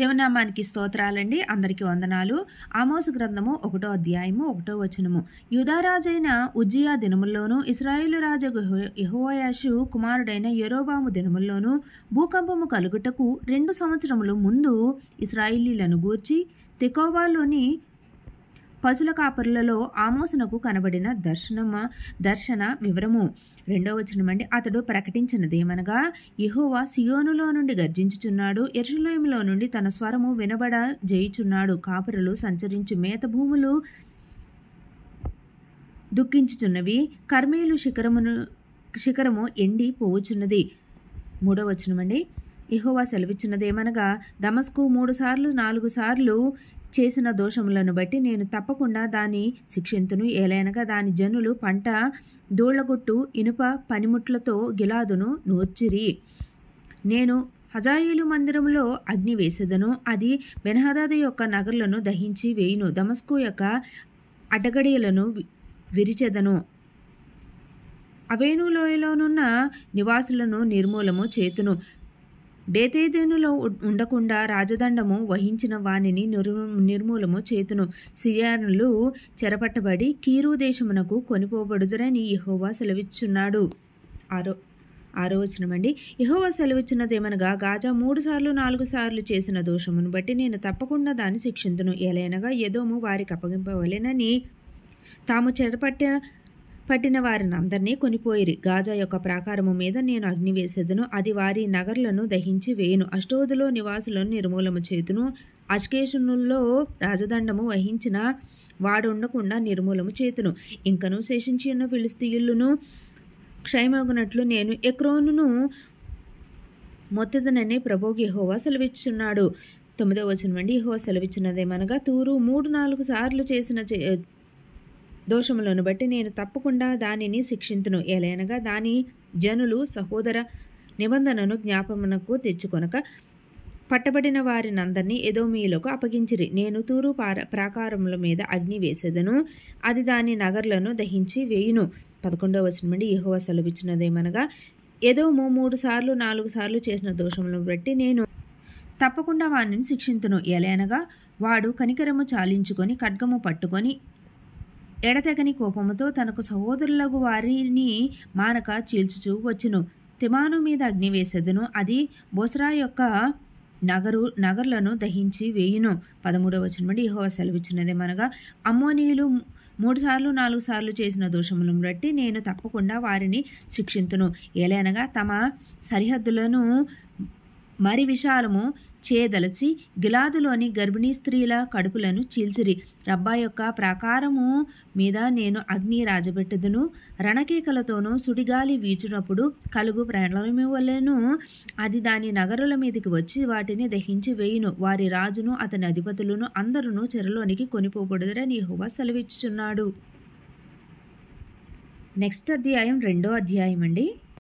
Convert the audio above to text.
దేవునామానికి స్తోత్రాలండి. అందరికీ వందనాలు. ఆమోసు గ్రంథము 1వ అధ్యాయము 1వ వచనము. యూదారాజైన ఉజ్జియా దినముల్లోనూ ఇశ్రాయేలు రాజు యెహోయాషు కుమారుడైన యరొబాము దినముల్లోనూ భూకంపము కలుగుటకు 2 సంవత్సరములు ముందు ఇశ్రాయేలీయులను గూర్చి తెకోవలోని పశుల కాపరులలో ఆమోసునకు కనబడిన దర్శన వివరము. 2వ వచనమండి. అతడు ప్రకటించినదేమనగా, యెహోవా సియోనులో నుండి గర్జించుచున్నాడు, యెరూషలేములో నుండి తన స్వరము వినబడ జేయుచున్నాడు. కాపరులు సంచరించు మేత భూములు దుఃఖించుచున్నవి, కర్మేలు శిఖరము ఎండి పోవుచున్నది. 3వ వచనమండి. యెహోవా సెలవిచ్చినదేమనగా, దమస్కు 3 సార్లు 4 సార్లు చేసిన దోషములను బట్టి నేను తప్పకుండా దాన్ని శిక్షింతును. ఏలైనగా దాని జనులు పంట దూళ్లగొట్టు ఇనుప పనిముట్లతో గిలాదును నూర్చిరి. నేను హజాయేలు మందిరములో అగ్ని వేసేదను, అది బెన్హదదు యొక్క నగరులను దహించి వేయును. దమస్కు యొక్క అడ్డగడియలను విరిచెదను, అవెను లోయలోనున్న నివాసులను నిర్మూలము చేతును. బేతేదెనులో ఉండకుండా రాజదండము వహించిన వానిని నిర్మూలము చేతును. సిరియనులు చెరపట్టబడి కీరు దేశమునకు కొనిపోబడుదురని యెహోవా సెలవిచ్చున్నాడు. 6వ వచనమండి. యెహోవా సెలవిచ్చినదేమనగా, గాజా 3 సార్లు 4 సార్లు చేసిన దోషమును బట్టి నేను తప్పకుండా దాన్ని శిక్షింతును. ఏలైనగా ఎదోము వారికి అప్పగింపవలెనని తాము పట్టిన వారిని అందరినీ కొనిపోయిరి. గాజా యొక్క ప్రాకారము మీద నేను అగ్ని వేసేదను, అది వారి నగరులను దహించి వేయును. అష్టోదులో నివాసులను నిర్మూలము చేతును. అష్కేషునుల్లో రాజదండము వహించిన వాడు ఉండకుండా నిర్మూలము చేతును. ఇంకను శేషించి ఉన్న ఫిలిష్తీయులను క్షయమగునట్లు నేను ఎక్రోనును మొత్తదనని ప్రభువు యెహోవా సెలవిచ్చున్నాడు. 9వ వచనమండి. యెహోవా సెలవిచ్చినదేమనగా, తూరు 3-4 సార్లు చేసిన దోషములను బట్టి నేను తప్పకుండా దానిని శిక్షింతును. ఏలైనగా దాని జనులు సహోదర నిబంధనను జ్ఞాపమునకు తెచ్చుకొనక పట్టబడిన వారినందరినీ ఎదోమీయులకు అప్పగించిరి. నేను తూరు ప్రాకారముల మీద అగ్ని వేసేదను, అది దాని నగరులను దహించి వేయును. 11వ వచనమండి. యెహోవా సెలవిచ్చినదేమనగా, ఎదోము 3 సార్లు 4 సార్లు చేసిన దోషములను బట్టి నేను తప్పకుండా వారిని శిక్షింతును. ఏలైనగా వాడు కనికరము చాలించుకొని ఖడ్గము పట్టుకొని ఎడతెగని కోపముతో తనకు సహోదరులకు వారిని మానక చీల్చుచూ వచ్చును. తిమాను మీద అగ్ని వేసేదను, అది బోస్రా యొక్క నగరులను దహించి వేయును. 13వ వచనమండి. యెహోవా సెలవిచ్చినదేమనగా, అమ్మోనీయులు 3 సార్లు 4 సార్లు చేసిన దోషములను బట్టి నేను తప్పకుండా వారిని శిక్షింతును. ఏలైనగా తమ సరిహద్దులను మరి విశాలము చేయదలచి గిలాదులోని గర్భిణీ స్త్రీల కడుపులను చీల్చిరి. రబ్బా యొక్క ప్రాకారము మీద నేను అగ్ని రాజబెట్టుదును, రణకేకలతోనూ సుడిగాలి వీచునప్పుడు కలుగు ప్రళయము వలెను అది దాని నగరుల మీదకి వచ్చి వాటిని దహించి వేయును. వారి రాజును అతని అధిపతులను అందరూ చెరలోనికి కొనిపోబడుదురని యెహోవా సెలవిచ్చుచున్నాడు. నెక్స్ట్ అధ్యాయం 2వ అధ్యాయం అండి.